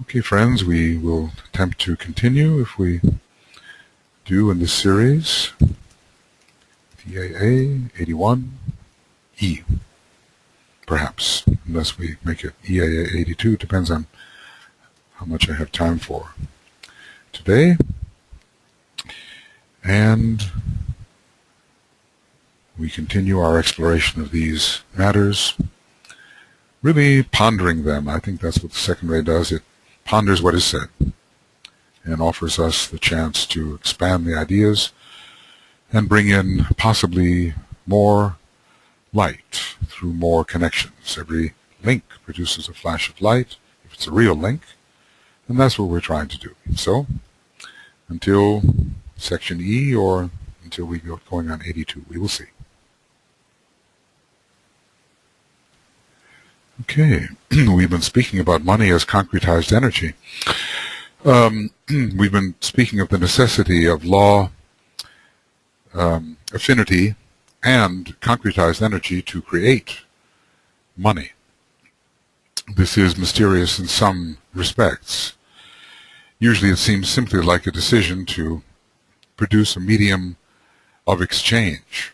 Okay, friends, we will attempt to continue, if we do in this series, EAA 81E, perhaps, unless we make it EAA 82, depends on how much I have time for today. And we continue our exploration of these matters, really pondering them. I think that's what the second ray does. It ponders what is said and offers us the chance to expand the ideas and bring in possibly more light through more connections. Every link produces a flash of light, if it's a real link, and that's what we're trying to do. So, until section E, or until we go going on 82, we will see. Okay, we've been speaking about money as concretized energy. We've been speaking of the necessity of law, affinity, and concretized energy to create money. This is mysterious in some respects. Usually it seems simply like a decision to produce a medium of exchange.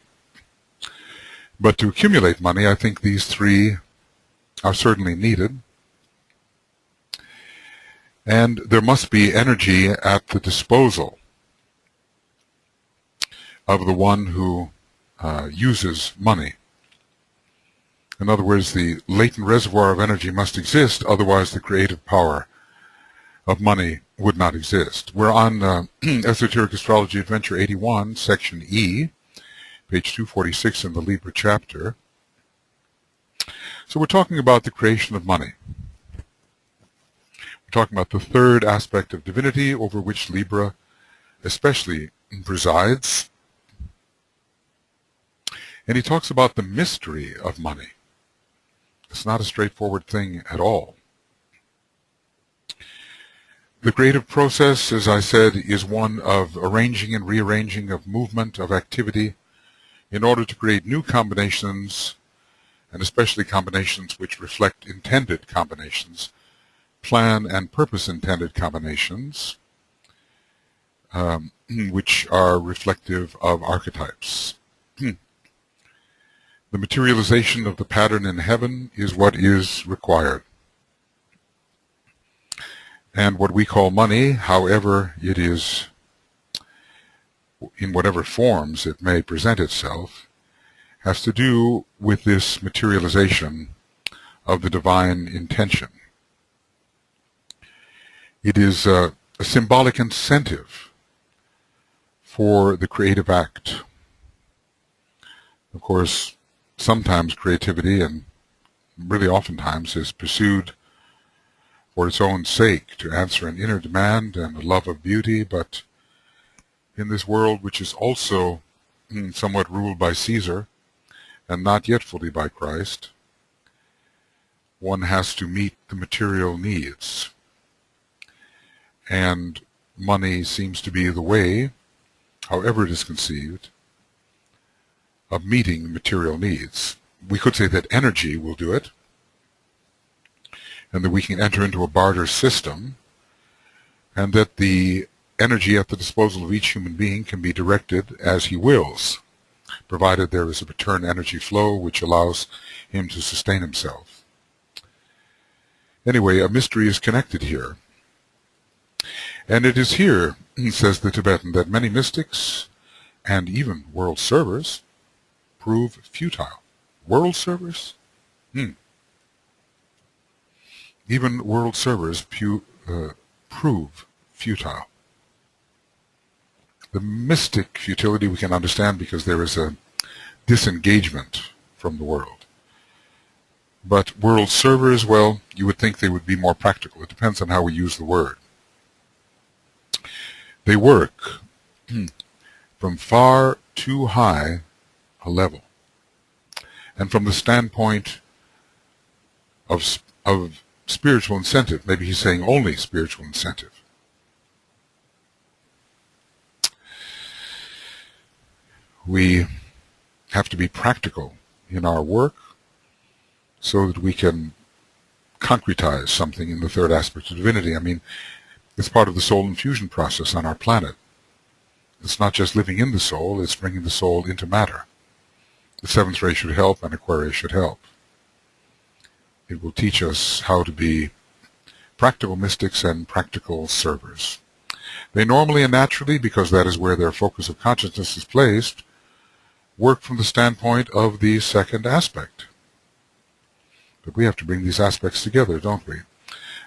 But to accumulate money, I think these three are certainly needed. And there must be energy at the disposal of the one who uses money. In other words, the latent reservoir of energy must exist, otherwise the creative power of money would not exist. We're on Esoteric Astrology Adventure 81, Section E, page 246 in the Libra chapter. So we're talking about the creation of money. We're talking about the third aspect of divinity, over which Libra especially presides. And he talks about the mystery of money. It's not a straightforward thing at all. The creative process, as I said, is one of arranging and rearranging of movement, of activity, in order to create new combinations, and especially combinations which reflect intended combinations, plan and purpose-intended combinations, which are reflective of archetypes. The materialization of the pattern in heaven is what is required. And what we call money, however it is, in whatever forms it may present itself, has to do with this materialization of the divine intention. It is a symbolic incentive for the creative act. Of course, sometimes creativity, and really oftentimes, is pursued for its own sake, to answer an inner demand and a love of beauty, but in this world, which is also somewhat ruled by Caesar, and not yet fully by Christ, one has to meet the material needs. And money seems to be the way, however it is conceived, of meeting the material needs. We could say that energy will do it, and that we can enter into a barter system, and that the energy at the disposal of each human being can be directed as he wills, provided there is a return energy flow which allows him to sustain himself. Anyway, a mystery is connected here. And it is here, says the Tibetan, that many mystics and even world servers prove futile. World servers? Even world servers prove futile. The mystic futility we can understand because there is a disengagement from the world. But world servers, well, you would think they would be more practical. It depends on how we use the word. They work from far too high a level. And from the standpoint of spiritual incentive, maybe he's saying only spiritual incentive. We have to be practical in our work so that we can concretize something in the third aspect of divinity. I mean, it's part of the soul infusion process on our planet. It's not just living in the soul, it's bringing the soul into matter. The seventh ray should help, and Aquarius should help. It will teach us how to be practical mystics and practical servers. They normally and naturally, because that is where their focus of consciousness is placed, work from the standpoint of the second aspect. But we have to bring these aspects together, don't we?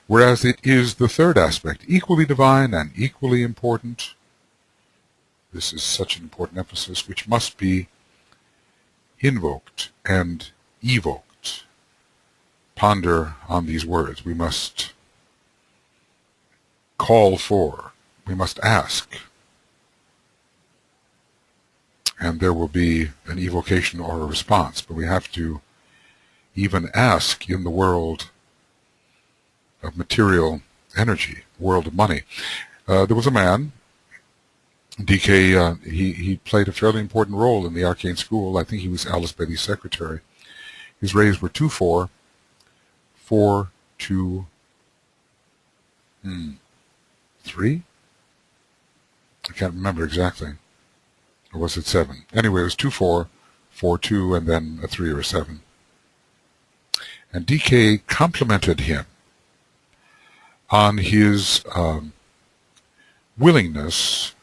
Whereas it is the third aspect, equally divine and equally important. This is such an important emphasis, which must be invoked and evoked. Ponder on these words. We must call for, we must ask, and there will be an evocation or a response, but we have to even ask in the world of material energy, world of money. There was a man, DK, he played a fairly important role in the arcane school. I think he was Alice Bailey's secretary. His rays were 2-4, 4-2, 3? I can't remember exactly. Or was it 7? Anyway, it was 2-4, 4-2, and then a 3 or a 7. And DK complimented him on his willingness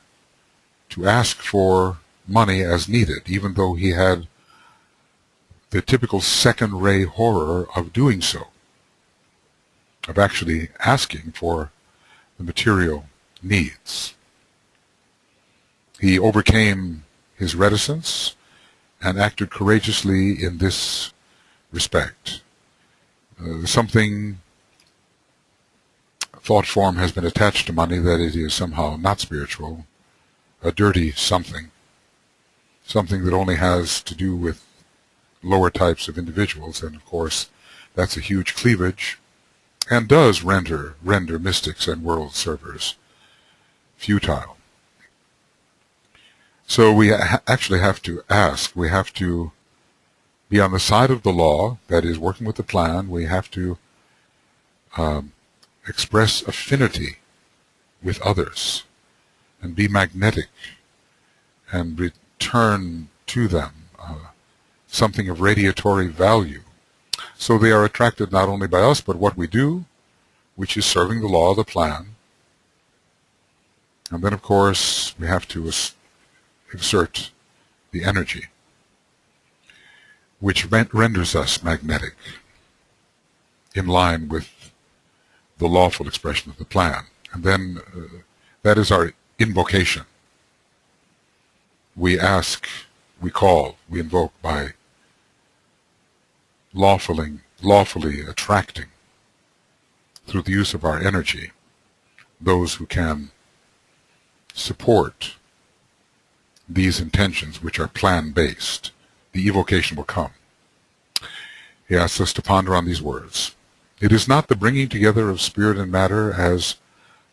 to ask for money as needed, even though he had the typical second ray horror of doing so, of actually asking for the material needs. He overcame his reticence and acted courageously in this respect. Something, thought form has been attached to money that it is somehow not spiritual, a dirty something, something that only has to do with lower types of individuals, and of course that's a huge cleavage and does render mystics and world servers futile. So we actually have to ask, we have to be on the side of the law, that is, working with the plan. We have to express affinity with others and be magnetic and return to them something of radiatory value. So they are attracted not only by us, but what we do, which is serving the law of the plan. And then, of course, we have to exert the energy, which renders us magnetic, in line with the lawful expression of the plan. And then that is our invocation. We ask, we call, we invoke by lawfully attracting, through the use of our energy, those who can support these intentions, which are plan-based. The evocation will come. He asks us to ponder on these words. It is not the bringing together of spirit and matter as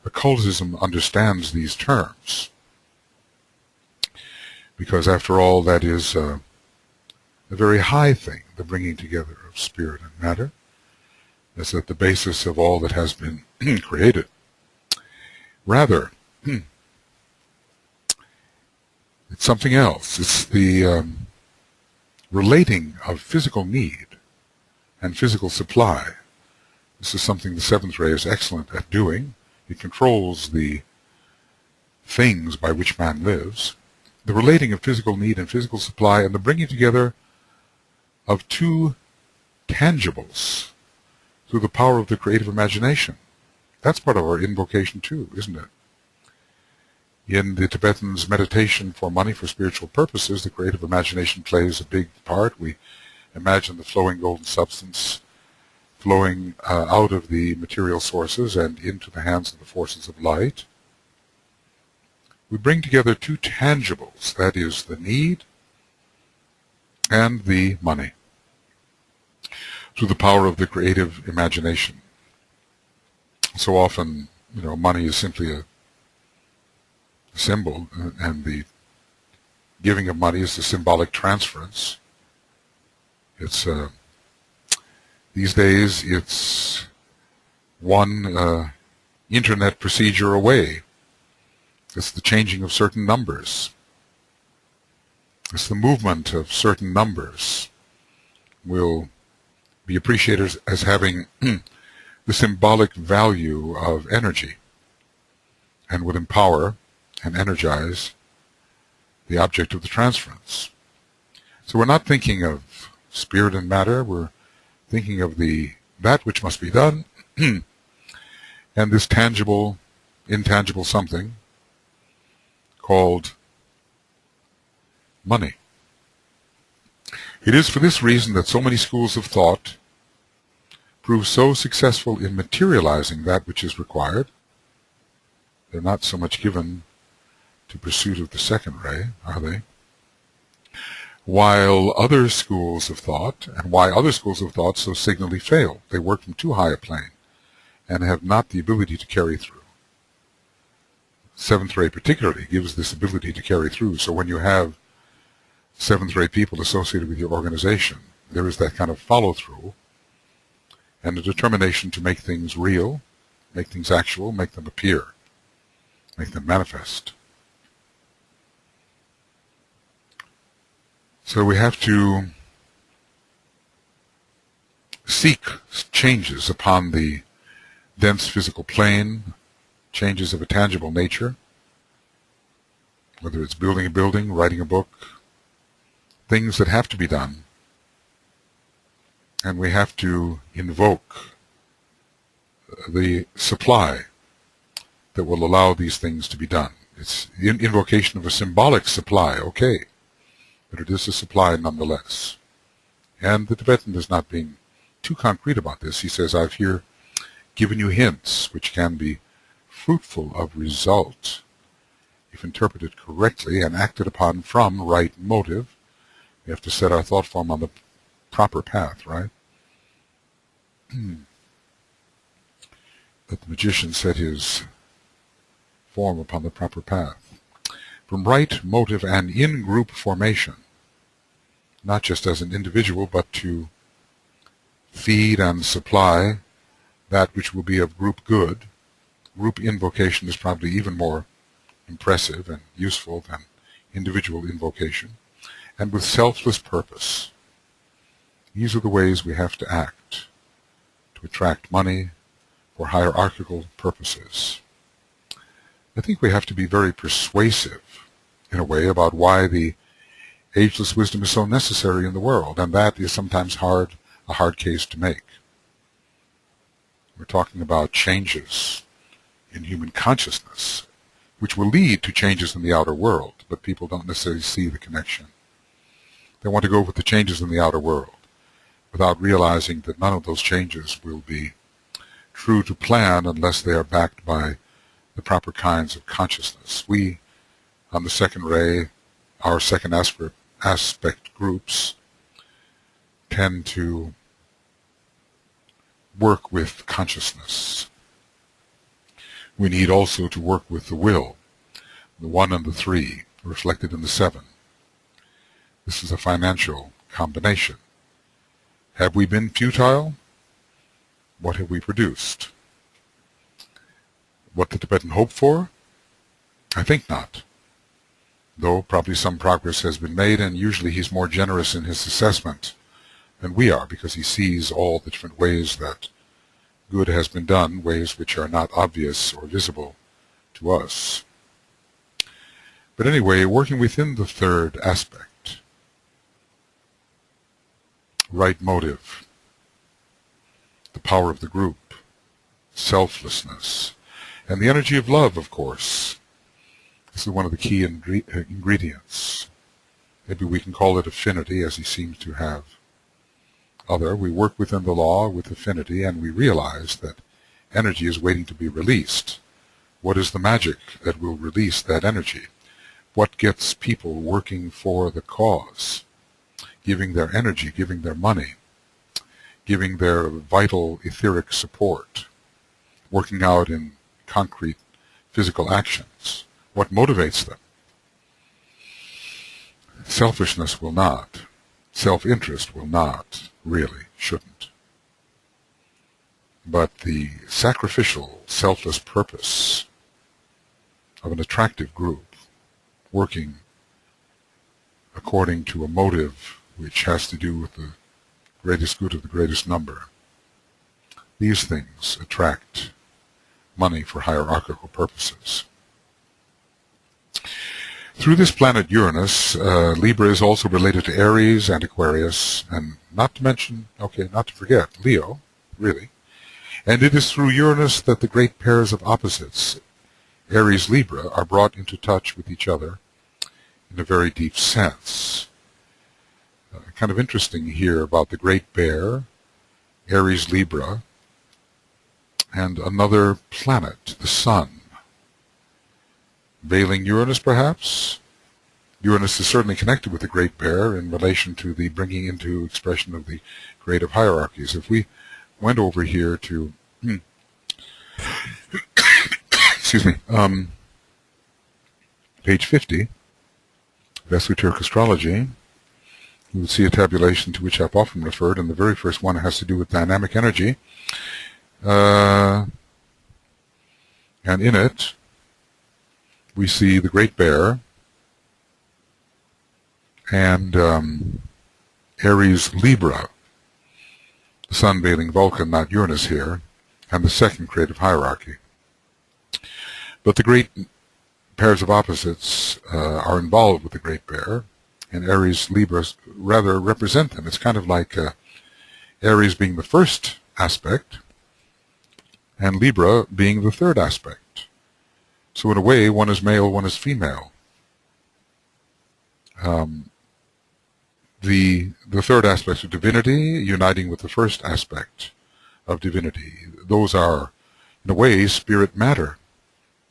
occultism understands these terms, because after all, that is a very high thing, the bringing together of spirit and matter. That's at the basis of all that has been created. Rather, it's something else. It's the relating of physical need and physical supply. This is something the seventh ray is excellent at doing. It controls the things by which man lives. The relating of physical need and physical supply, and the bringing together of two tangibles through the power of the creative imagination. That's part of our invocation too, isn't it? In the Tibetans' meditation for money for spiritual purposes, the creative imagination plays a big part. We imagine the flowing golden substance flowing out of the material sources and into the hands of the forces of light. We bring together two tangibles, that is, the need and the money, through the power of the creative imagination. So often, money is simply a symbol, and the giving of money is the symbolic transference. It's the These days, it's one internet procedure away. It's the changing of certain numbers. It's the movement of certain numbers will be appreciated as having the symbolic value of energy and would empower and energize the object of the transference. So we're not thinking of spirit and matter, we're thinking of that which must be done and this tangible, intangible something called money. It is for this reason that so many schools of thought prove so successful in materializing that which is required. They're not so much given to pursuit of the second ray, are they? While other schools of thought, and why other schools of thought so signally fail. They work from too high a plane and have not the ability to carry through. Seventh ray particularly gives this ability to carry through. So when you have seventh ray people associated with your organization, there is that kind of follow through and a determination to make things real, make things actual, make them appear, make them manifest. So we have to seek changes upon the dense physical plane, changes of a tangible nature, whether it's building a building, writing a book, things that have to be done. And we have to invoke the supply that will allow these things to be done. It's the invocation of a symbolic supply, okay, but it is a supply nonetheless. And the Tibetan is not being too concrete about this. He says, I've here given you hints which can be fruitful of result if interpreted correctly and acted upon from right motive. We have to set our thought form on the proper path, right? That the magician set his form upon the proper path. From right motive and in-group formation, not just as an individual, but to feed and supply that which will be of group good. Group invocation is probably even more impressive and useful than individual invocation. And with selfless purpose. These are the ways we have to act to attract money for hierarchical purposes. I think we have to be very persuasive, in a way, about why the ageless wisdom is so necessary in the world, and that is sometimes a hard case to make. We're talking about changes in human consciousness, which will lead to changes in the outer world, but people don't necessarily see the connection. They want to go with the changes in the outer world, without realizing that none of those changes will be true to plan unless they are backed by the proper kinds of consciousness. We, on the second ray, our second aspect groups, tend to work with consciousness. We need also to work with the will, the 1 and the 3, reflected in the 7. This is a financial combination. Have we been futile? What have we produced? What the Tibetan hoped for? I think not. Though probably some progress has been made, and usually he's more generous in his assessment than we are, because he sees all the different ways that good has been done, ways which are not obvious or visible to us. But anyway, working within the third aspect, right motive, the power of the group, selflessness, and the energy of love, of course. This is one of the key ingredients. Maybe we can call it affinity, as he seems to have other. We work within the law with affinity, and we realize that energy is waiting to be released. What is the magic that will release that energy? What gets people working for the cause, giving their energy, giving their money, giving their vital etheric support, working out in concrete physical actions? What motivates them? Selfishness will not. Self-interest will not, really, shouldn't. but the sacrificial, selfless purpose of an attractive group working according to a motive which has to do with the greatest good of the greatest number. These things attract money for hierarchical purposes. Through this planet Uranus, Libra is also related to Aries and Aquarius, and not to forget, Leo, really. And it is through Uranus that the great pairs of opposites, Aries-Libra, are brought into touch with each other in a very deep sense. Kind of interesting here about the Great Bear, Aries-Libra, and another planet, the Sun. Veiling Uranus, perhaps? Uranus is certainly connected with the Great Bear in relation to the bringing into expression of the creative hierarchies. If we went over here to excuse me, page 50 of Esoteric Astrology, you would see a tabulation to which I've often referred, and the very first one has to do with dynamic energy. And in it, we see the Great Bear and Aries Libra, the Sun veiling Vulcan, not Uranus here, and the second creative hierarchy. But the great pairs of opposites are involved with the Great Bear, and Aries Libra rather represent them. It's kind of like Aries being the first aspect, and Libra being the third aspect. So in a way, one is male, one is female. The third aspect of divinity uniting with the first aspect of divinity. Those are, in a way, spirit matter,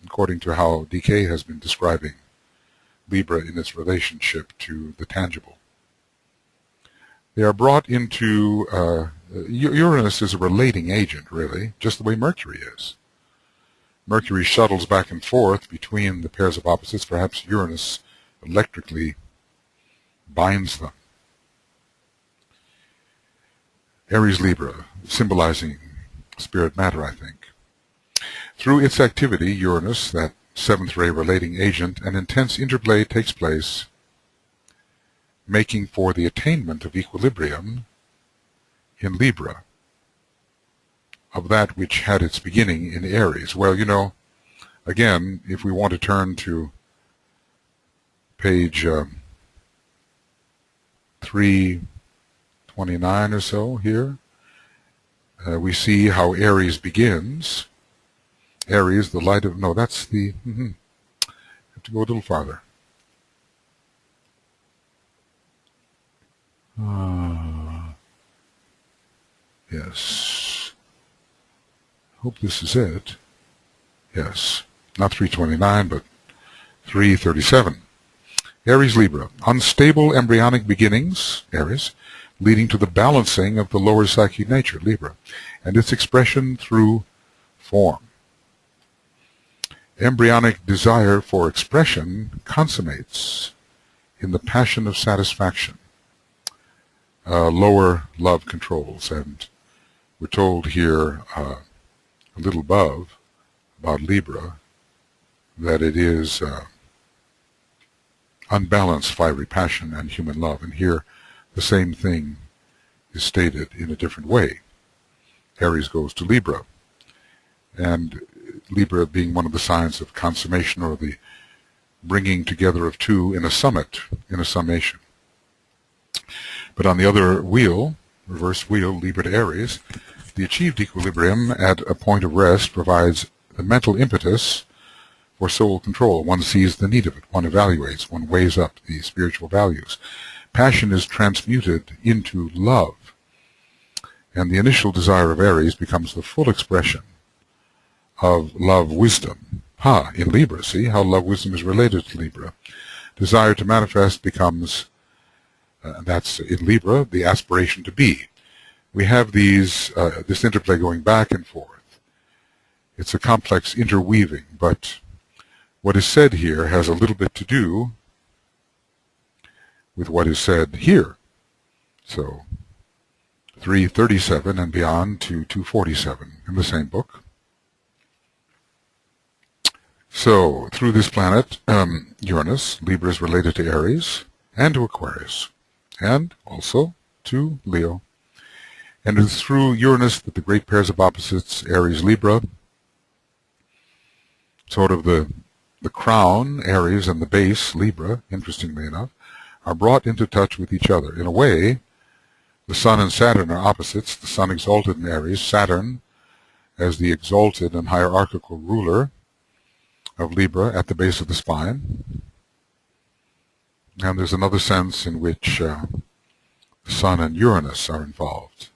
according to how DK has been describing Libra in its relationship to the tangible. They are brought into, Uranus is a relating agent, really, just the way Mercury is. Mercury shuttles back and forth between the pairs of opposites. Perhaps Uranus electrically binds them. Aries Libra, symbolizing spirit matter, I think. Through its activity, Uranus, that seventh ray relating agent, an intense interplay takes place, making for the attainment of equilibrium in Libra, of that which had its beginning in Aries. Well, you know, again, if we want to turn to page 329 or so here, we see how Aries begins. Aries, the light of, no, that's the, have to go a little farther. Yes. Hope this is it. Yes. Not 329, but 337. Aries Libra. Unstable embryonic beginnings, Aries, leading to the balancing of the lower psychic nature, Libra, and its expression through form. Embryonic desire for expression consummates in the passion of satisfaction. Lower love controls, and we're told here a little above about Libra that it is unbalanced fiery passion and human love, and here the same thing is stated in a different way. Aries goes to Libra, and Libra being one of the signs of consummation, or the bringing together of two in a summit, in a summation. But on the other wheel, reverse wheel, Libra to Aries, the achieved equilibrium at a point of rest provides the mental impetus for soul control. One sees the need of it, one evaluates, one weighs up the spiritual values. Passion is transmuted into love, and the initial desire of Aries becomes the full expression of love wisdom. In Libra, see how love wisdom is related to Libra. Desire to manifest becomes, that's in Libra, the aspiration to be. We have these, this interplay going back and forth. It's a complex interweaving, but what is said here has a little bit to do with what is said here. So 337 and beyond to 247 in the same book. So, through this planet, Uranus, Libra is related to Aries and to Aquarius, and also to Leo. And it is through Uranus that the great pairs of opposites, Aries, Libra, sort of the crown, Aries, and the base, Libra, interestingly enough, are brought into touch with each other. In a way, the Sun and Saturn are opposites, the Sun exalted in Aries, Saturn as the exalted and hierarchical ruler of Libra at the base of the spine. And there's another sense in which the Sun and Uranus are involved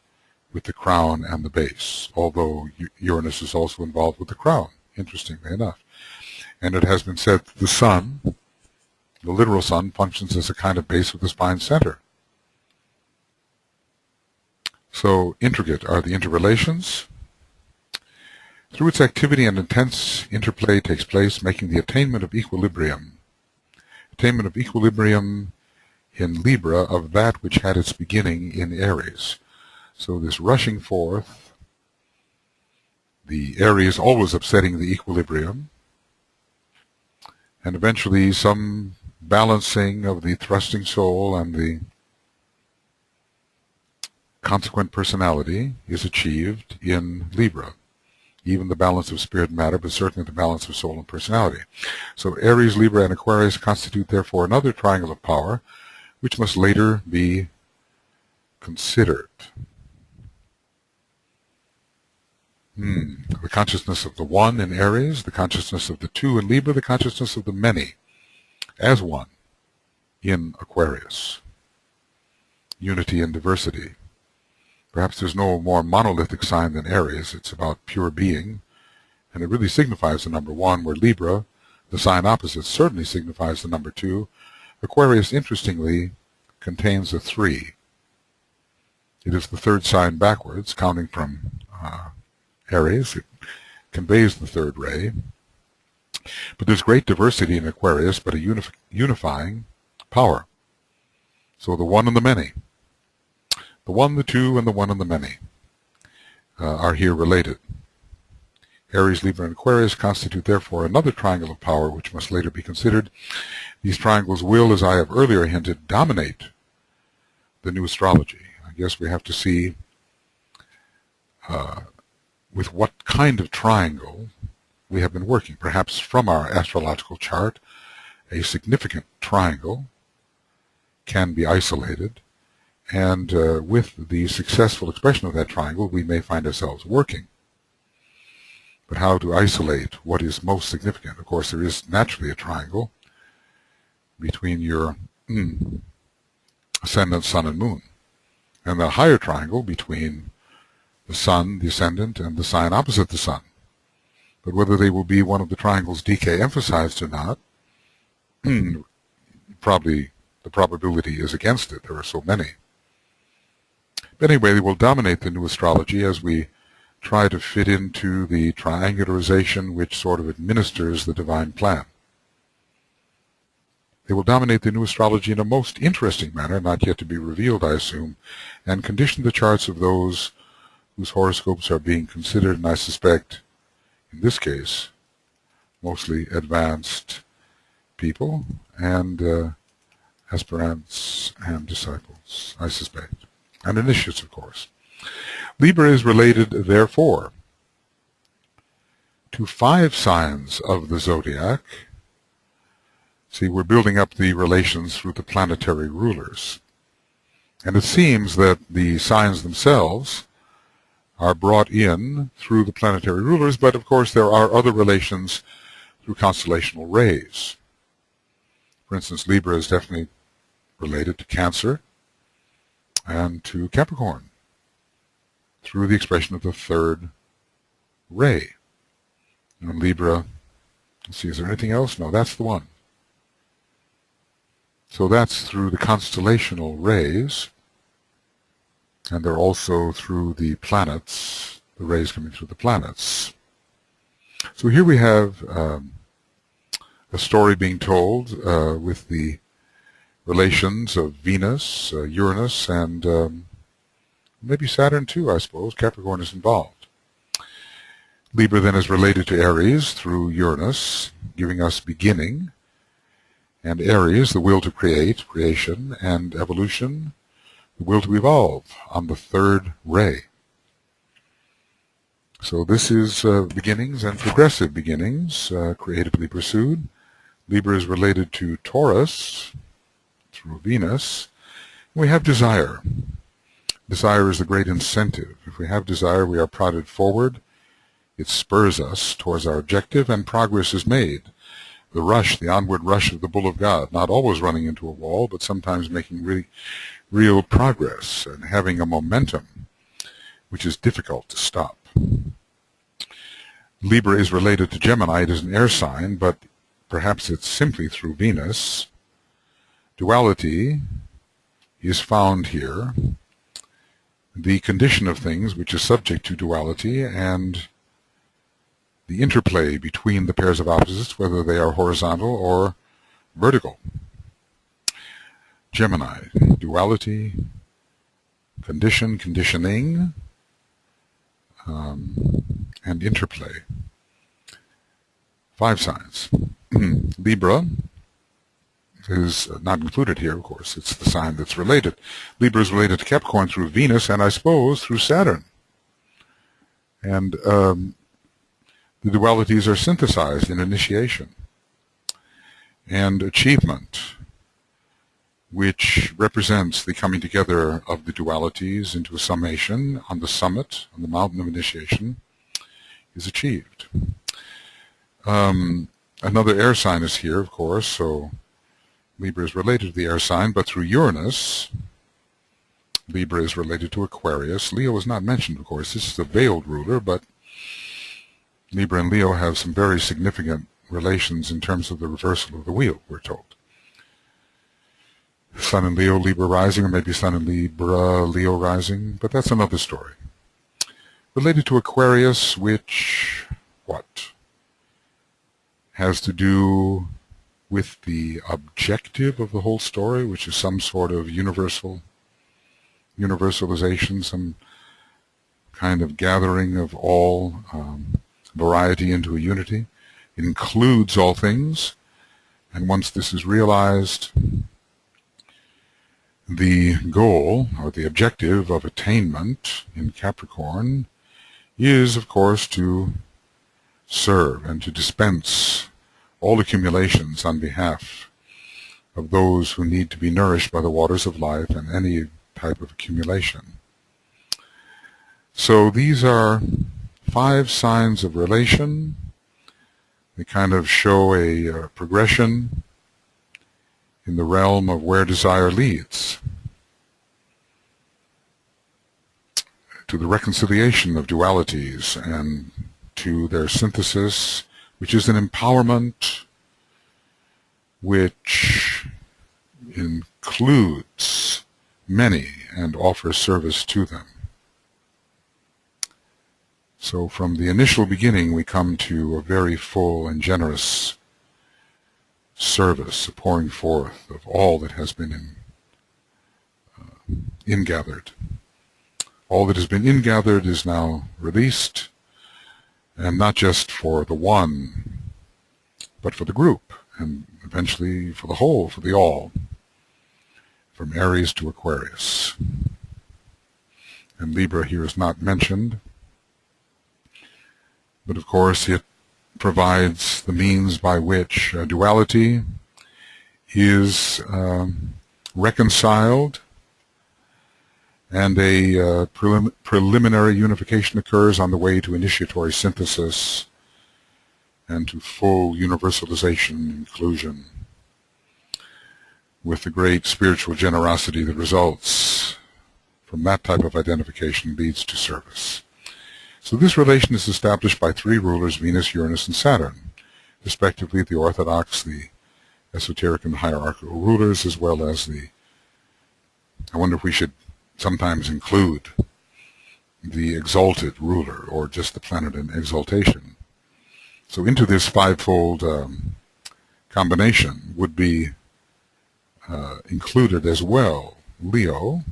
with the crown and the base, although Uranus is also involved with the crown, interestingly enough. And it has been said that the Sun, the literal Sun, functions as a kind of base of the spine center. So intricate are the interrelations. Through its activity and intense interplay takes place, making the attainment of equilibrium. Attainment of equilibrium in Libra of that which had its beginning in Aries. So this rushing forth, the Aries always upsetting the equilibrium, and eventually some balancing of the thrusting soul and the consequent personality is achieved in Libra. Even the balance of spirit and matter, but certainly the balance of soul and personality. So Aries, Libra, and Aquarius constitute therefore another triangle of power, which must later be considered. The consciousness of the one in Aries, the consciousness of the two in Libra, the consciousness of the many as one in Aquarius. Unity and diversity. Perhaps there's no more monolithic sign than Aries. It's about pure being, and it really signifies the number 1, where Libra, the sign opposite, certainly signifies the number 2. Aquarius, interestingly, contains a 3. It is the third sign backwards, counting from Aries. It conveys the third ray. But there's great diversity in Aquarius, but a unifying power. So the one and the many. The one, the two, and the one and the many are here related. Aries, Libra, and Aquarius constitute therefore another triangle of power which must later be considered. These triangles will, as I have earlier hinted, dominate the new astrology. I guess we have to see with what kind of triangle we have been working. Perhaps from our astrological chart, a significant triangle can be isolated, and with the successful expression of that triangle, we may find ourselves working. But how to isolate what is most significant? Of course, there is naturally a triangle between your ascendant, sun, and moon, and the higher triangle between the sun, the ascendant, and the sign opposite the sun. But whether they will be one of the triangles DK emphasized or not, probably the probability is against it. There are so many. But anyway, they will dominate the new astrology as we try to fit into the triangularization which sort of administers the divine plan. They will dominate the new astrology in a most interesting manner, not yet to be revealed, I assume, and condition the charts of those whose horoscopes are being considered, and I suspect, in this case, mostly advanced people and aspirants and disciples, I suspect, and initiates, of course. Libra is related, therefore, to 5 signs of the zodiac. See, we're building up the relations through the planetary rulers. And it seems that the signs themselves are brought in through the planetary rulers, but of course there are other relations through constellational rays. For instance, Libra is definitely related to Cancer and to Capricorn through the expression of the third ray. And Libra, let's see, is there anything else? No, that's the one. So that's through the constellational rays, and they're also through the planets, the rays coming through the planets. So here we have a story being told with the relations of Venus, Uranus, and Maybe Saturn too, I suppose. Capricorn is involved. Libra then is related to Aries through Uranus, giving us beginning. And Aries, the will to create, creation, and evolution, the will to evolve on the third ray. So this is beginnings and progressive beginnings, creatively pursued. Libra is related to Taurus through Venus. We have desire. Desire is the great incentive. If we have desire, we are prodded forward. It spurs us towards our objective, and progress is made. The rush, the onward rush of the bull of God, not always running into a wall, but sometimes making really real progress and having a momentum which is difficult to stop. Libra is related to Gemini. It is an air sign, but perhaps it's simply through Venus. Duality is found here. The condition of things which is subject to duality and the interplay between the pairs of opposites, whether they are horizontal or vertical. Gemini, duality, condition, conditioning, and interplay. 5 signs. Libra is not included here, of course. It's the sign that's related. Libra is related to Capricorn through Venus, and I suppose through Saturn. And the dualities are synthesized in initiation and achievement, which represents the coming together of the dualities into a summation on the summit, on the mountain of initiation, is achieved. Another air sign is here, of course, so Libra is related to the air sign, but through Uranus, Libra is related to Aquarius. Leo is not mentioned, of course. This is the veiled ruler, but Libra and Leo have some very significant relations in terms of the reversal of the wheel, we're told. Sun in Leo, Libra rising, or maybe Sun in Libra, Leo rising, but that's another story. Related to Aquarius, which, what? Has to do with the objective of the whole story, which is some sort of universalization, some kind of gathering of all variety into a unity. It includes all things, and once this is realized, the goal, or the objective of attainment in Capricorn is, of course, to serve and to dispense all accumulations on behalf of those who need to be nourished by the waters of life and any type of accumulation. So these are 5 signs of relation. They kind of show a progression in the realm of where desire leads to the reconciliation of dualities and to their synthesis, which is an empowerment which includes many and offers service to them. So from the initial beginning, we come to a very full and generous service, a pouring forth of all that has been ingathered. All that has been ingathered is now released, and not just for the one, but for the group, and eventually for the whole, for the all, from Aries to Aquarius. And Libra here is not mentioned, but of course it provides the means by which duality is reconciled, and a preliminary unification occurs on the way to initiatory synthesis and to full universalization, inclusion, with the great spiritual generosity that results from that type of identification leads to service. So this relation is established by 3 rulers, Venus, Uranus, and Saturn, respectively the orthodox, the esoteric, and hierarchical rulers, as well as the, I wonder if we should sometimes include the exalted ruler, or just the planet in exaltation. So into this 5-fold combination would be included as well Leo,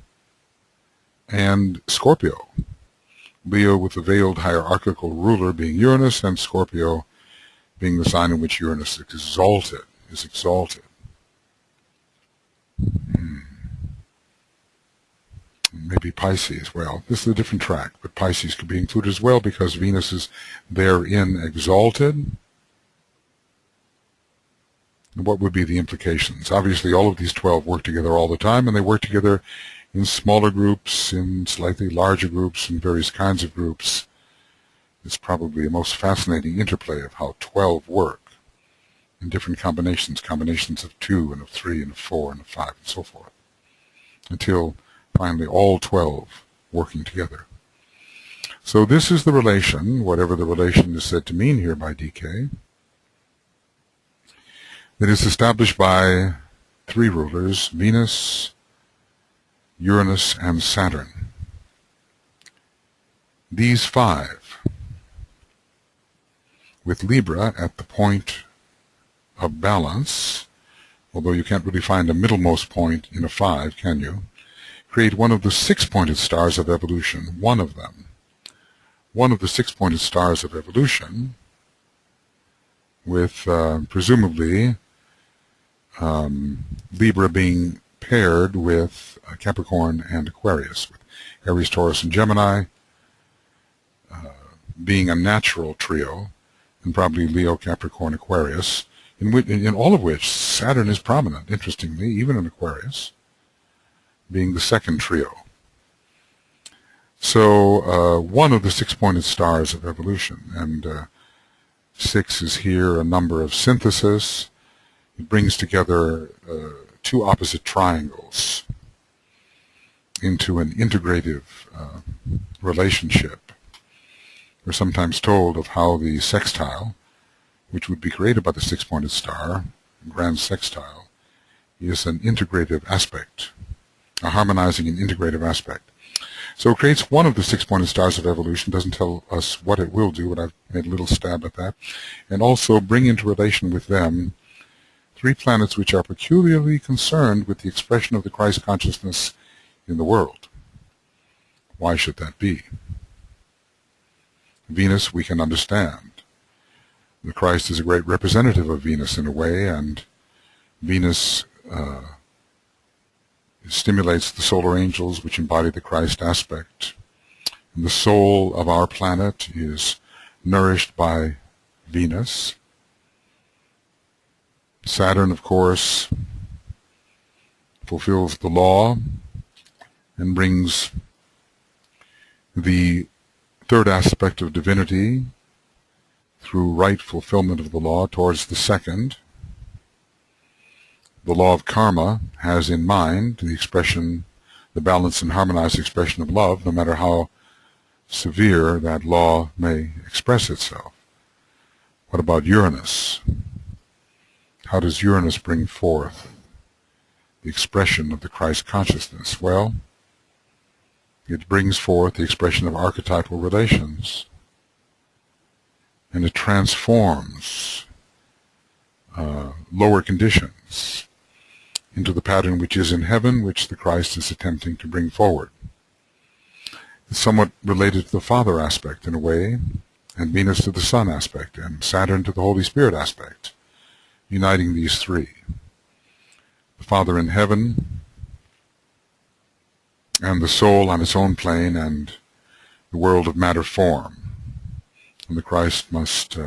and Scorpio. Leo with the veiled hierarchical ruler being Uranus, and Scorpio being the sign in which Uranus is exalted. Maybe Pisces. Well, this is a different track, but Pisces could be included as well because Venus is therein exalted. What would be the implications? Obviously, all of these 12 work together all the time, and they work together in smaller groups, in slightly larger groups, in various kinds of groups. It's probably a most fascinating interplay of how 12 work in different combinations of 2 and of 3 and of 4 and of 5 and so forth, until finally all 12 working together. So this is the relation, whatever the relation is said to mean here by DK, that is established by 3 rulers, Venus, Uranus, and Saturn. These 5, with Libra at the point of balance, although you can't really find a middlemost point in a 5, can you? Create one of the 6-pointed stars of evolution, one of them. One of the 6-pointed stars of evolution with presumably Libra being paired with Capricorn and Aquarius, with Aries, Taurus, and Gemini being a natural trio, and probably Leo, Capricorn, Aquarius, in all of which Saturn is prominent, interestingly, even in Aquarius, being the second trio. So one of the 6-pointed stars of evolution, and 6 is here a number of synthesis. It brings together 2 opposite triangles into an integrative relationship. We're sometimes told of how the sextile, which would be created by the 6-pointed star, grand sextile, is an integrative aspect, a harmonizing and integrative aspect. So it creates one of the 6-pointed stars of evolution, doesn't tell us what it will do, but I've made a little stab at that, and also bring into relation with them 3 planets which are peculiarly concerned with the expression of the Christ consciousness in the world. Why should that be? Venus we can understand. The Christ is a great representative of Venus in a way, and Venus stimulates the solar angels which embody the Christ aspect. And the soul of our planet is nourished by Venus. Saturn, of course, fulfills the law and brings the third aspect of divinity through right fulfillment of the law towards the second. The law of karma has in mind the expression, the balanced and harmonized expression of love, no matter how severe that law may express itself. What about Uranus? How does Uranus bring forth the expression of the Christ consciousness? Well, it brings forth the expression of archetypal relations, and it transforms lower conditions into the pattern which is in heaven, which the Christ is attempting to bring forward. It's somewhat related to the Father aspect in a way, and Venus to the Son aspect, and Saturn to the Holy Spirit aspect, uniting these 3. The Father in heaven, and the soul on its own plane, and the world of matter form. And the Christ must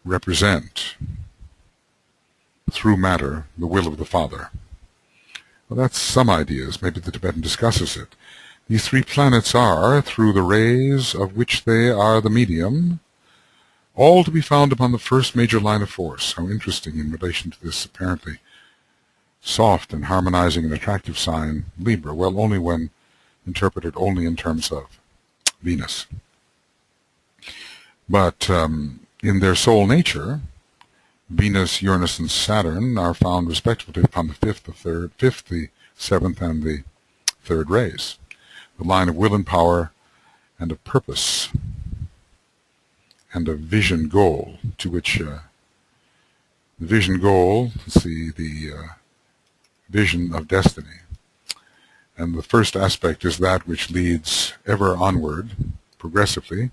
represent, through matter, the will of the Father. Well, that's some ideas. Maybe the Tibetan discusses it. These 3 planets are, through the rays of which they are the medium, all to be found upon the first major line of force. How interesting in relation to this apparently soft and harmonizing and attractive sign, Libra. Well, only when interpreted only in terms of Venus. But in their soul nature, Venus, Uranus, and Saturn are found respectively upon the 5th, the 7th, and the 3rd rays, the line of will and power and of purpose and of vision goal, to which the vision goal, let's see, the vision of destiny. And the first aspect is that which leads ever onward, progressively,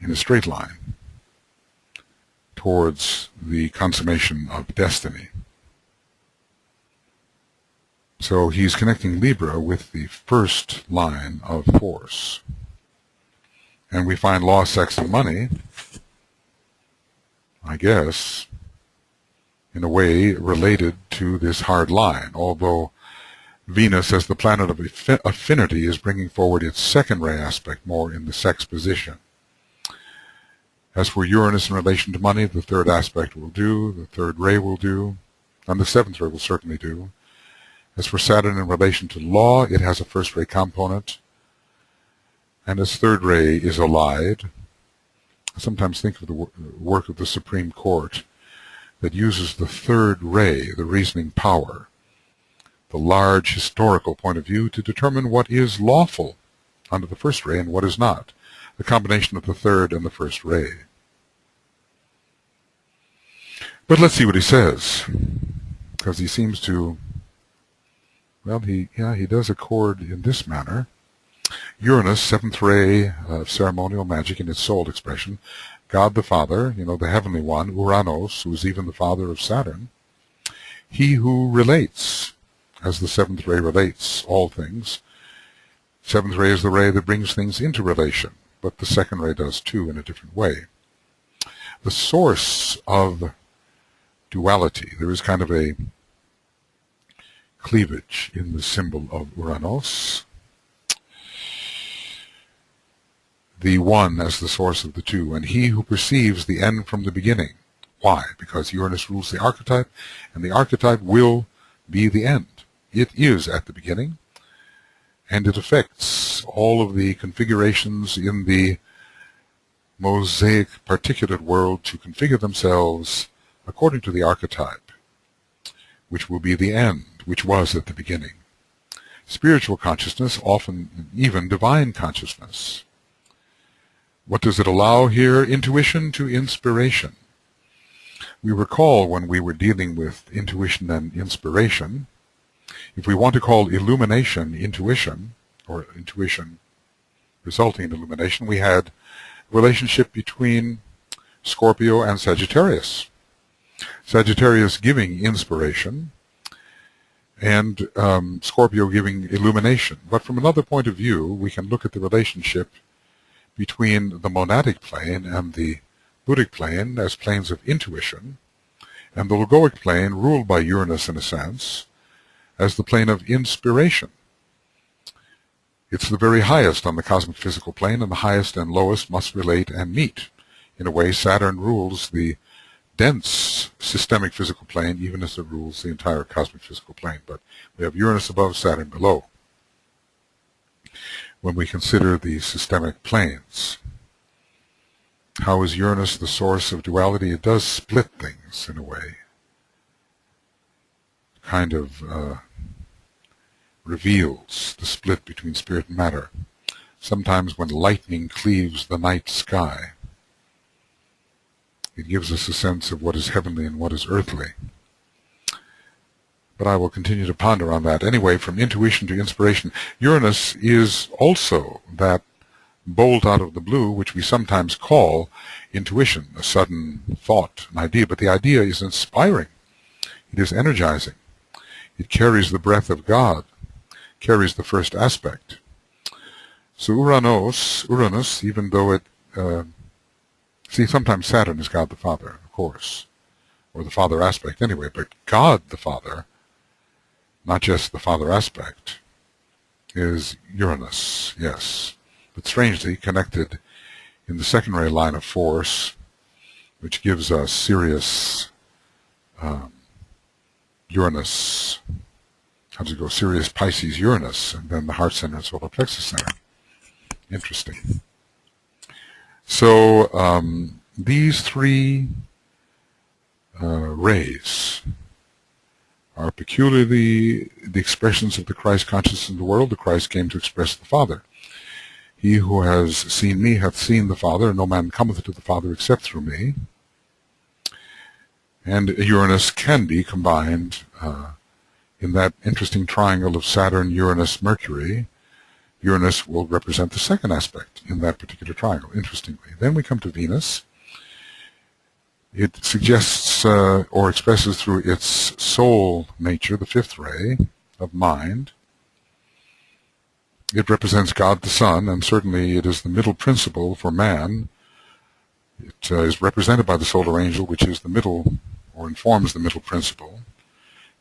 in a straight line, towards the consummation of destiny. So he's connecting Libra with the first line of force. And we find law, sex, and money, I guess, in a way related to this hard line, although Venus, as the planet of affinity, is bringing forward its second ray aspect more in the sex position. As for Uranus in relation to money, the third aspect will do, the third ray will do, and the seventh ray will certainly do. As for Saturn in relation to law, it has a first ray component, and its third ray is allied. I sometimes think of the work of the Supreme Court that uses the third ray, the reasoning power, the large historical point of view, to determine what is lawful under the first ray and what is not, the combination of the third and the first ray. But let's see what he says, because he seems to, well, he does accord in this manner. Uranus, seventh ray of ceremonial magic in its soul expression. God the Father, the heavenly one, Uranus, who is even the father of Saturn. He who relates, as the seventh ray relates all things. Seventh ray is the ray that brings things into relation, but the second ray does too in a different way. The source of duality, there is kind of a cleavage in the symbol of Uranus. The one as the source of the two, and he who perceives the end from the beginning. Why? Because Uranus rules the archetype, and the archetype will be the end. It is at the beginning, and it affects all of the configurations in the mosaic particulate world to configure themselves according to the archetype, which will be the end, which was at the beginning. Spiritual consciousness, often even divine consciousness. What does it allow here? Intuition to inspiration. We recall when we were dealing with intuition and inspiration, if we want to call illumination intuition, or intuition resulting in illumination, we had a relationship between Scorpio and Sagittarius. Sagittarius giving inspiration, and Scorpio giving illumination. But from another point of view, we can look at the relationship between the monadic plane and the Buddhic plane as planes of intuition, and the logoic plane, ruled by Uranus in a sense, as the plane of inspiration. It's the very highest on the cosmic physical plane, and the highest and lowest must relate and meet. In a way, Saturn rules the dense systemic physical plane, even as it rules the entire cosmic physical plane. But we have Uranus above, Saturn below, when we consider the systemic planes. How is Uranus the source of duality? It does split things in a way. Kind of reveals the split between spirit and matter. Sometimes when lightning cleaves the night sky, it gives us a sense of what is heavenly and what is earthly. But I will continue to ponder on that. Anyway, from intuition to inspiration, Uranus is also that bolt out of the blue, which we sometimes call intuition, a sudden thought, an idea. But the idea is inspiring. It is energizing. It carries the breath of God, carries the first aspect. So Uranus, even though it, sometimes Saturn is God the Father, of course, or the Father aspect anyway, but God the Father, not just the Father aspect, is Uranus, yes. But strangely connected in the second ray line of force, which gives us Sirius, Uranus, how does it go? Sirius, Pisces, Uranus, and then the heart center and solar plexus center. Interesting. So these three rays are peculiarly the expressions of the Christ consciousness in the world. The Christ came to express the Father. He who has seen me hath seen the Father, and no man cometh to the Father except through me. And Uranus can be combined In that interesting triangle of Saturn, Uranus, Mercury, Uranus will represent the second aspect in that particular triangle, interestingly. Then we come to Venus. It suggests or expresses through its soul nature, the fifth ray of mind. It represents God the Son, and certainly it is the middle principle for man. It is represented by the solar angel, which is the middle, or informs the middle principle.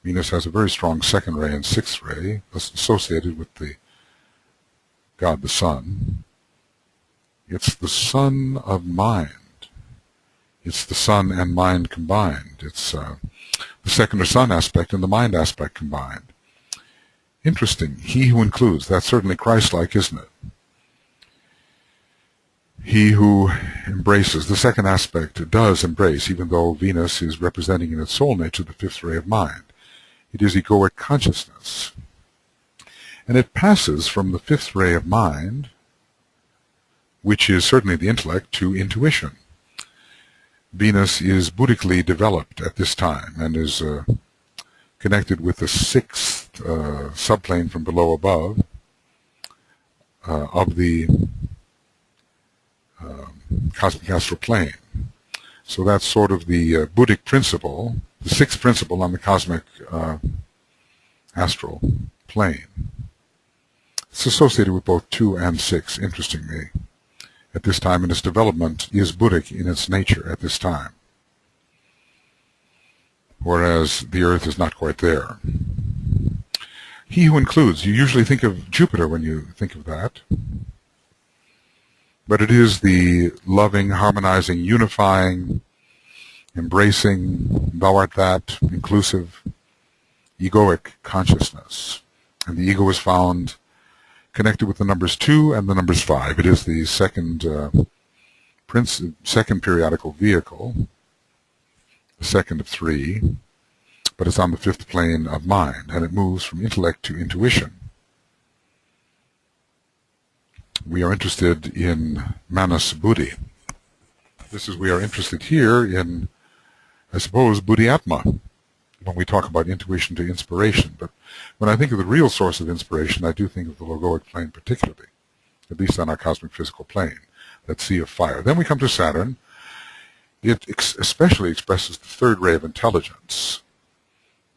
Venus has a very strong second ray and sixth ray, thus associated with the God the Son. It's the sun of mind. It's the sun and mind combined. It's the second or sun aspect and the mind aspect combined. Interesting. He who includes, that's certainly Christ-like, isn't it? He who embraces, the second aspect does embrace, even though Venus is representing in its soul nature the fifth ray of mind. It is egoic consciousness. And it passes from the fifth ray of mind, which is certainly the intellect, to intuition. Venus is Buddhically developed at this time and is connected with the sixth subplane from below above of the cosmic astral plane. So that's sort of the Buddhic principle, the sixth principle on the cosmic astral plane. It's associated with both 2 and 6, interestingly. At this time in its development is Buddhic in its nature at this time, whereas the Earth is not quite there. He who includes, you usually think of Jupiter when you think of that, but it is the loving, harmonizing, unifying, embracing, thou art that, inclusive, egoic consciousness. And the ego is found connected with the numbers 2 and the numbers 5. It is the second periodical vehicle, the second of 3, but it's on the fifth plane of mind, and it moves from intellect to intuition. We are interested in Manas Buddhi. We are interested here in, I suppose, Buddhi Atma, when we talk about intuition to inspiration. But when I think of the real source of inspiration, I do think of the logoic plane particularly, at least on our cosmic physical plane, that sea of fire. Then we come to Saturn. It especially expresses the third ray of intelligence.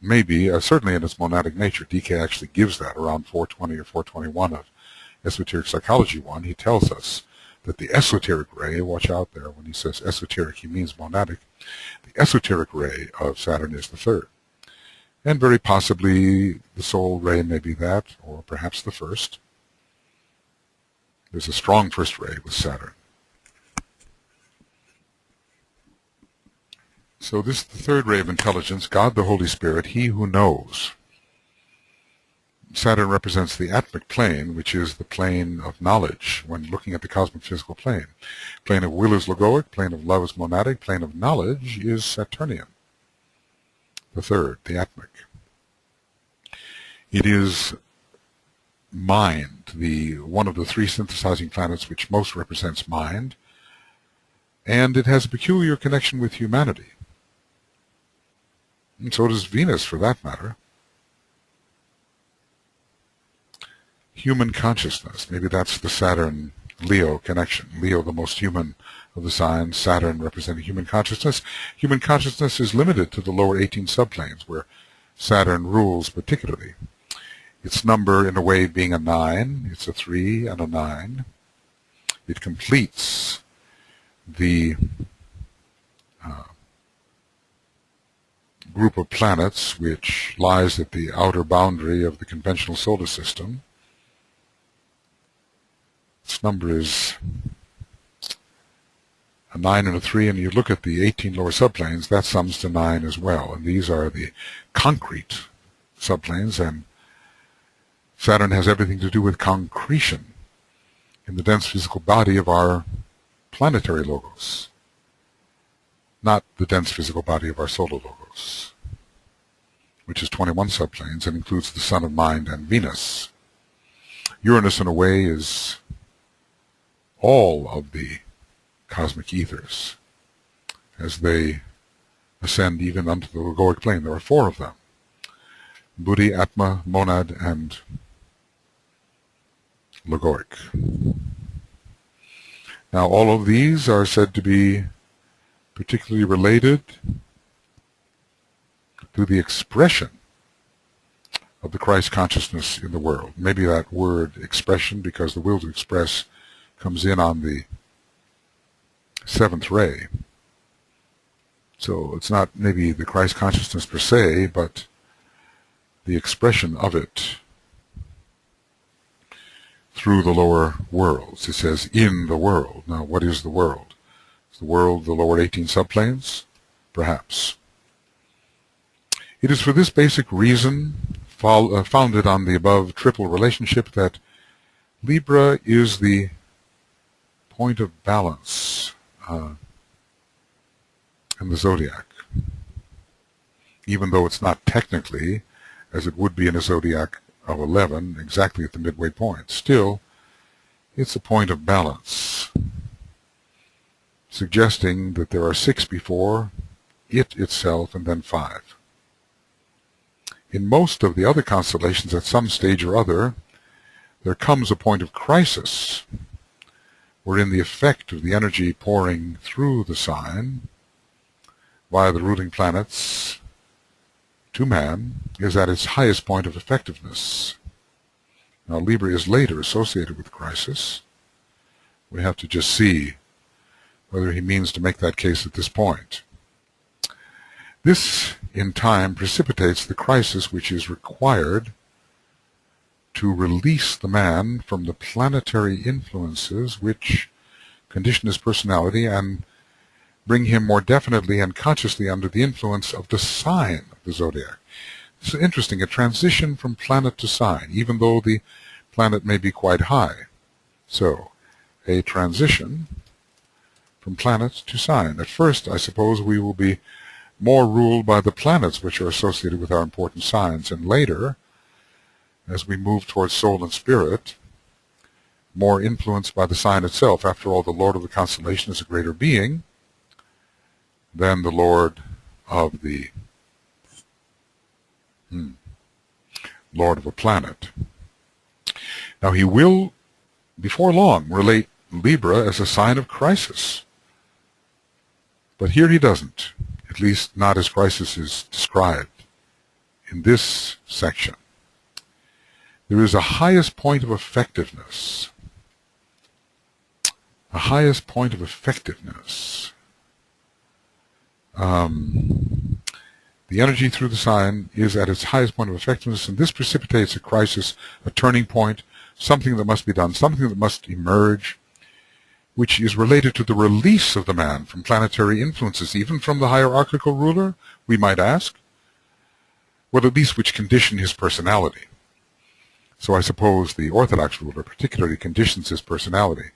Maybe, certainly in its monadic nature. DK actually gives that around 420 or 421 of Esoteric Psychology 1. He tells us that the esoteric ray, watch out there, when he says esoteric, he means monadic. The esoteric ray of Saturn is the third. And very possibly the soul ray may be that, or perhaps the first. There's a strong first ray with Saturn. So this is the third ray of intelligence, God the Holy Spirit, He who knows. Saturn represents the atmic plane, which is the plane of knowledge when looking at the cosmic physical plane. Plane of will is logoic, plane of love is monadic, plane of knowledge is Saturnian. The third, the atmic. It is mind, one of the 3 synthesizing planets which most represents mind, and it has a peculiar connection with humanity. And so does Venus, for that matter. Human consciousness, maybe that's the Saturn-Leo connection. Leo, the most human of the signs, Saturn representing human consciousness. Human consciousness is limited to the lower 18 subplanes, where Saturn rules particularly. Its number, in a way, being a 9. It's a 3 and a 9. It completes the group of planets which lies at the outer boundary of the conventional solar system. Its number is a 9 and a 3, and you look at the 18 lower subplanes, that sums to 9 as well. And these are the concrete subplanes, and Saturn has everything to do with concretion in the dense physical body of our planetary logos, not the dense physical body of our solar logos, which is 21 subplanes and includes the Sun of Mind and Venus. Uranus, in a way, is all of the cosmic ethers as they ascend even unto the logoic plane. There are 4 of them. Buddhi, Atma, Monad, and Logoic. Now, all of these are said to be particularly related to the expression of the Christ consciousness in the world. Maybe that word expression, because the will to express comes in on the seventh ray. So it's not maybe the Christ consciousness per se, but the expression of it through the lower worlds. It says, in the world. Now, what is the world? Is the world the lower 18 subplanes? Perhaps. It is for this basic reason, founded on the above triple relationship, that Libra is the point of balance in the zodiac. Even though it's not technically, as it would be in a zodiac of 11, exactly at the midway point. Still, it's a point of balance, suggesting that there are 6 before it itself and then 5. In most of the other constellations, at some stage or other, there comes a point of crisis, wherein the effect of the energy pouring through the sign via the ruling planets to man is at its highest point of effectiveness. Now, Libra is later associated with crisis. We have to just see whether he means to make that case at this point. This, in time, precipitates the crisis which is required to release the man from the planetary influences which condition his personality and bring him more definitely and consciously under the influence of the sign of the zodiac. This is interesting, a transition from planet to sign, even though the planet may be quite high. So, a transition from planet to sign. At first, I suppose, we will be more ruled by the planets which are associated with our important signs, and later, as we move towards soul and spirit, more influenced by the sign itself. After all, the Lord of the constellation is a greater being than the Lord of the Lord of a planet. Now, he will, before long, relate Libra as a sign of crisis. But here he doesn't, at least not as crisis is described in this section. There is a highest point of effectiveness. A highest point of effectiveness. The energy through the sign is at its highest point of effectiveness, and this precipitates a crisis, a turning point, something that must be done, something that must emerge, which is related to the release of the man from planetary influences, even from the hierarchical ruler, we might ask, well, at least which condition his personality. So I suppose the Orthodox ruler particularly conditions his personality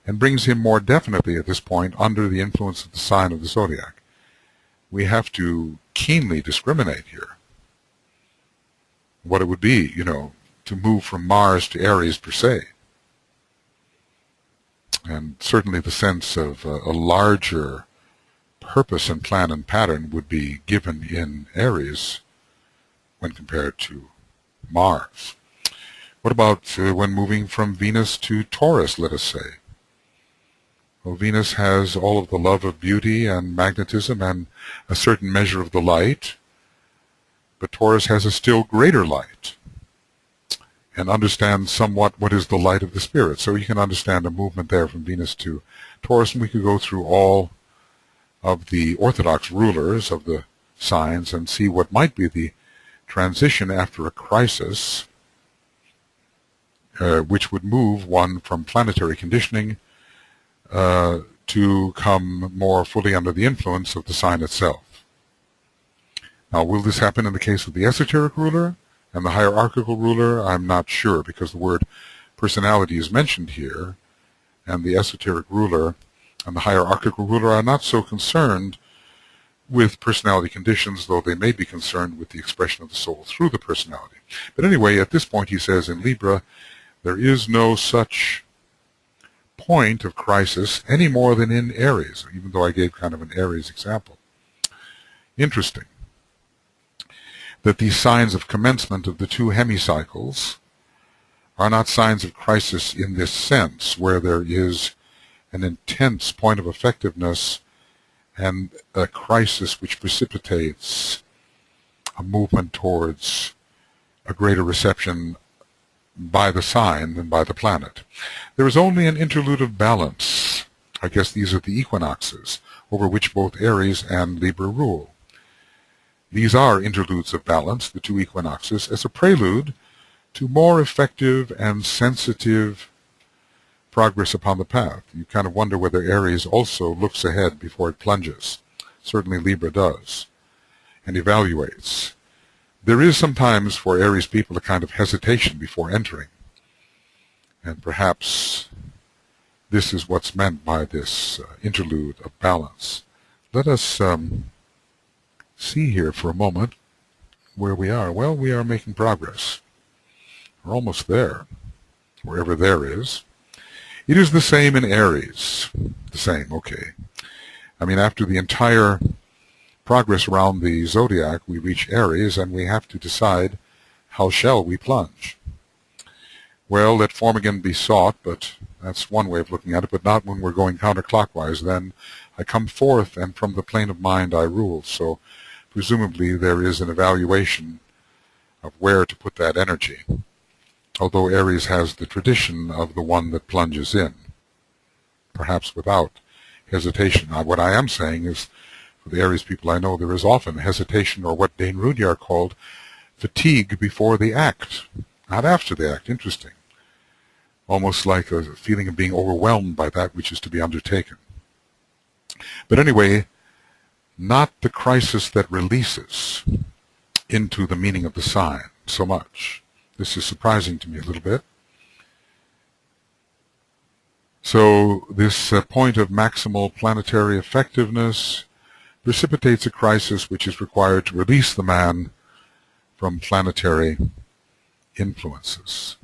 and brings him more definitely at this point under the influence of the sign of the zodiac. We have to keenly discriminate here what it would be, to move from Mars to Aries per se. And certainly the sense of a larger purpose and plan and pattern would be given in Aries when compared to Mars. What about when moving from Venus to Taurus, let us say? Well, Venus has all of the love of beauty and magnetism and a certain measure of the light, but Taurus has a still greater light and understands somewhat what is the light of the spirit. So you can understand a movement there from Venus to Taurus, and we could go through all of the Orthodox rulers of the signs and see what might be the transition after a crisis, which would move one from planetary conditioning to come more fully under the influence of the sign itself. Now, will this happen in the case of the esoteric ruler and the hierarchical ruler? I'm not sure, because the word personality is mentioned here, and the esoteric ruler and the hierarchical ruler are not so concerned with personality conditions, though they may be concerned with the expression of the soul through the personality. But anyway, at this point he says in Libra, there is no such point of crisis any more than in Aries, even though I gave kind of an Aries example. Interesting. that these signs of commencement of the two hemicycles are not signs of crisis in this sense, where there is an intense point of effectiveness and a crisis which precipitates a movement towards a greater reception by the sign than by the planet. There is only an interlude of balance. I guess these are the equinoxes, over which both Aries and Libra rule. These are interludes of balance, the two equinoxes, as a prelude to more effective and sensitive progress upon the path. You kind of wonder whether Aries also looks ahead before it plunges. Certainly Libra does, and evaluates. There is sometimes for Aries people a kind of hesitation before entering, and perhaps this is what's meant by this interlude of balance. Let us see here for a moment where we are. Well, we are making progress. We're almost there, wherever there is. It is the same in Aries. The same, okay. I mean, after the entire progress around the zodiac, we reach Aries, and we have to decide, how shall we plunge? Well, let form again be sought, but that's one way of looking at it, but not when we're going counterclockwise. Then I come forth, and from the plane of mind I rule. So presumably there is an evaluation of where to put that energy, although Aries has the tradition of the one that plunges in, perhaps without hesitation. Now, what I am saying is, for the Aries people I know, there is often hesitation, or what Dane Rudyard called fatigue before the act, not after the act. Interesting. Almost like a feeling of being overwhelmed by that which is to be undertaken. But anyway, not the crisis that releases into the meaning of the sign so much. This is surprising to me a little bit. So this point of maximal planetary effectiveness precipitates a crisis which is required to release the man from planetary influences,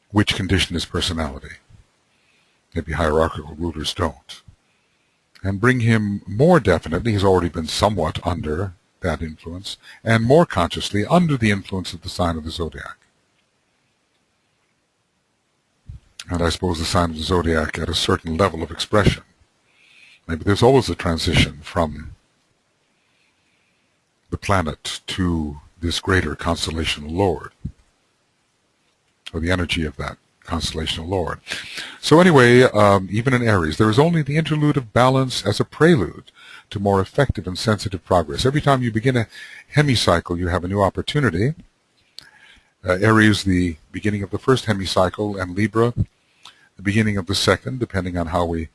which condition his personality. Maybe hierarchical rulers don't. And bring him more definitely, he's already been somewhat under that influence, and more consciously under the influence of the sign of the zodiac. And I suppose the sign of the zodiac at a certain level of expression. Maybe there's always a transition from the planet to this greater constellational lord, or the energy of that constellational lord. So anyway, even in Aries, there is only the interlude of balance as a prelude to more effective and sensitive progress. Every time you begin a hemicycle, you have a new opportunity. Aries, the beginning of the first hemicycle, and Libra, the beginning of the second, depending on how we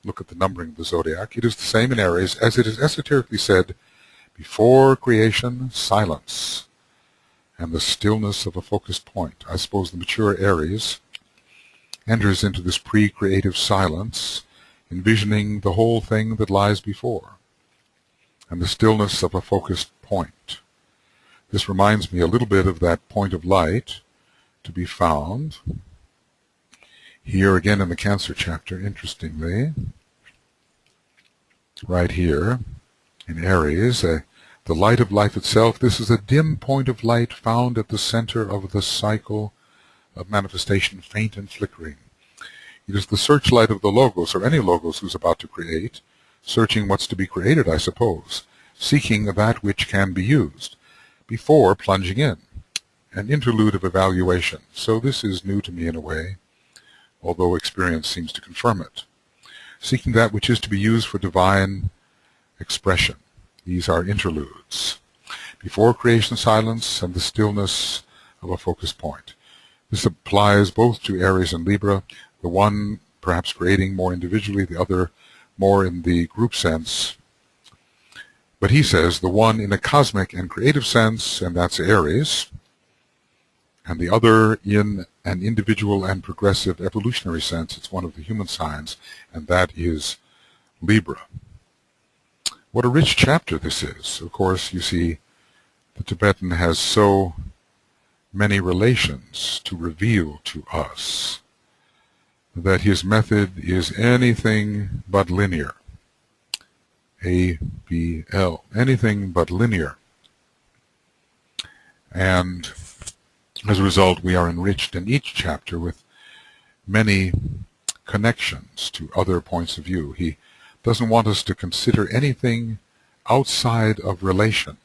look at the numbering of the zodiac. It is the same in Aries, as it is esoterically said, before creation, silence, and the stillness of a focused point. I suppose the mature Aries enters into this pre-creative silence, envisioning the whole thing that lies before, and the stillness of a focused point. This reminds me a little bit of that point of light to be found here again in the Cancer chapter, interestingly, right here in Aries, the light of life itself. This is a dim point of light found at the center of the cycle of manifestation, faint and flickering. It is the searchlight of the Logos, or any Logos who's about to create, searching what's to be created, I suppose, seeking that which can be used, before plunging in, an interlude of evaluation. So this is new to me in a way, although experience seems to confirm it. Seeking that which is to be used for divine expression. These are interludes. Before creation, silence, and the stillness of a focus point. This applies both to Aries and Libra, the one perhaps creating more individually, the other more in the group sense. But he says the one in a cosmic and creative sense, and that's Aries, and the other in an individual and progressive evolutionary sense, it's one of the human signs, and that is Libra. What a rich chapter this is. Of course, you see, the Tibetan has so many relations to reveal to us that his method is anything but linear. A-B-L, anything but linear. And as a result, we are enriched in each chapter with many connections to other points of view. He doesn't want us to consider anything outside of relation.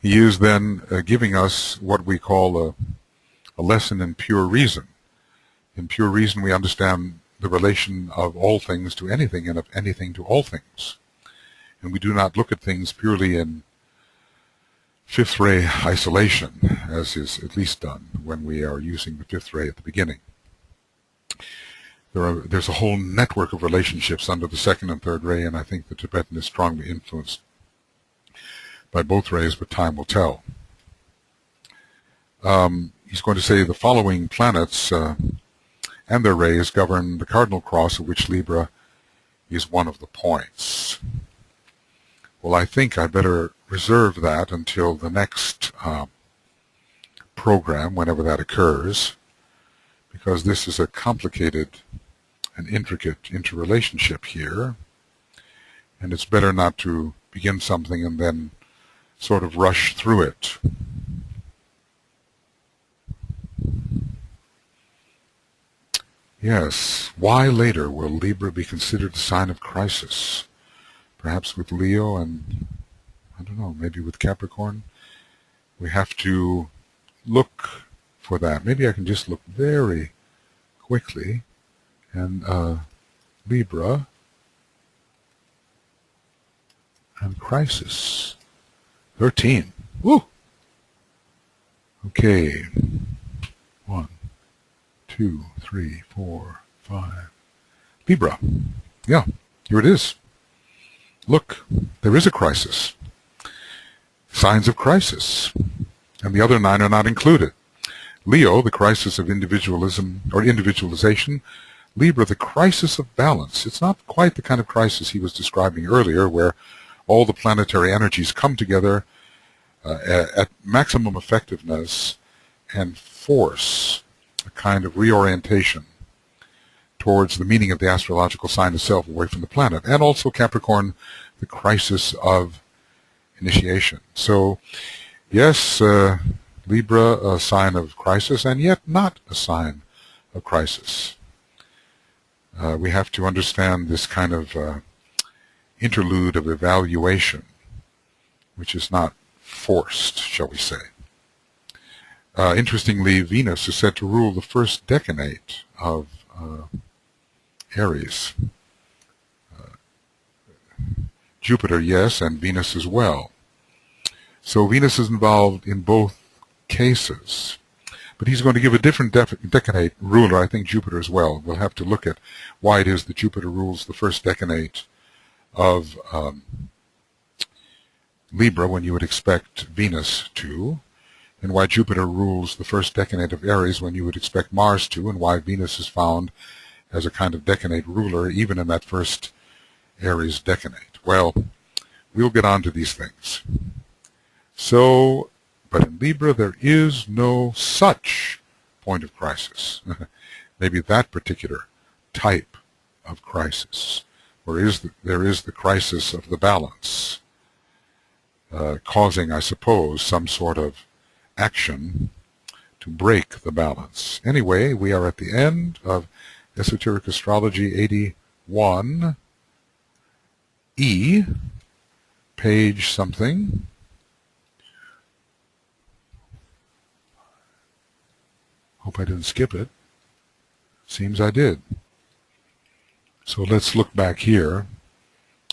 He is then giving us what we call a lesson in pure reason. In pure reason, we understand the relation of all things to anything and of anything to all things. And we do not look at things purely in fifth ray isolation, as is at least done when we are using the fifth ray at the beginning. There's a whole network of relationships under the second and third ray, and I think the Tibetan is strongly influenced by both rays, but time will tell. He's going to say the following planets and their rays govern the cardinal cross, of which Libra is one of the points. Well, I think I better reserve that until the next program, whenever that occurs, because this is a complicated and intricate interrelationship here, and it's better not to begin something and then sort of rush through it. Yes, why later will Libra be considered a sign of crisis? Perhaps with Leo and, I don't know, maybe with Capricorn? We have to look for that. Maybe I can just look very quickly. And Libra and crisis. 13. Woo! Okay. 1, 2, 3, 4, 5. Libra. Yeah, here it is. Look, there is a crisis. Signs of crisis. And the other 9 are not included. Leo, the crisis of individualism or individualization. Libra, the crisis of balance. It's not quite the kind of crisis he was describing earlier, where all the planetary energies come together at maximum effectiveness and force a kind of reorientation towards the meaning of the astrological sign itself away from the planet. And also Capricorn, the crisis of initiation. So, yes, Libra, a sign of crisis, and yet not a sign of crisis. We have to understand this kind of interlude of evaluation, which is not forced, shall we say. Interestingly, Venus is said to rule the first decanate of Aries. Jupiter, yes, and Venus as well. So Venus is involved in both cases. But he's going to give a different decanate ruler, I think Jupiter as well. We'll have to look at why it is that Jupiter rules the first decanate of Libra when you would expect Venus to, and why Jupiter rules the first decanate of Aries when you would expect Mars to, and why Venus is found as a kind of decanate ruler even in that first Aries decanate. Well, we'll get on to these things. So, but in Libra, there is no such point of crisis. Maybe that particular type of crisis, where there is the crisis of the balance, causing, I suppose, some sort of action to break the balance. Anyway, we are at the end of Esoteric Astrology 81E, page something. Hope I didn't skip it. Seems I did. So let's look back here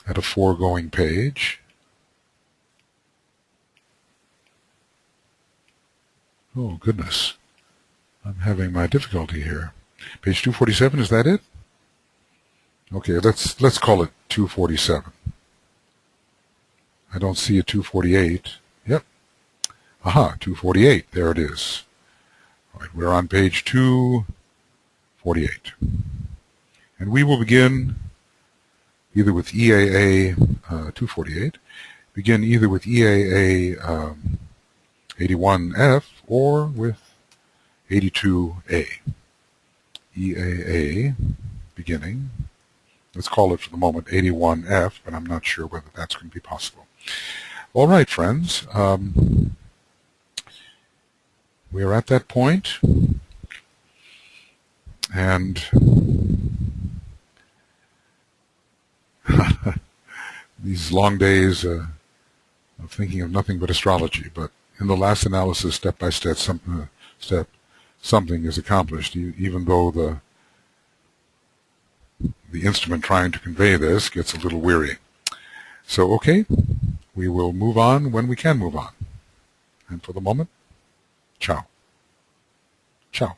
at a foregoing page. Oh, goodness. I'm having my difficulty here. Page 247, is that it? Okay, let's call it 247. I don't see a 248. Yep. Aha, 248. There it is. All right, we're on page 248. And we will begin either with EAA 248, begin either with EAA 81F or with 82A. EAA beginning. Let's call it for the moment 81F, but I'm not sure whether that's going to be possible. All right, friends. we are at that point, and these long days of thinking of nothing but astrology, but in the last analysis, step by step, something is accomplished, even though the instrument trying to convey this gets a little weary. So, okay, we will move on when we can move on. And for the moment, ciao. Ciao.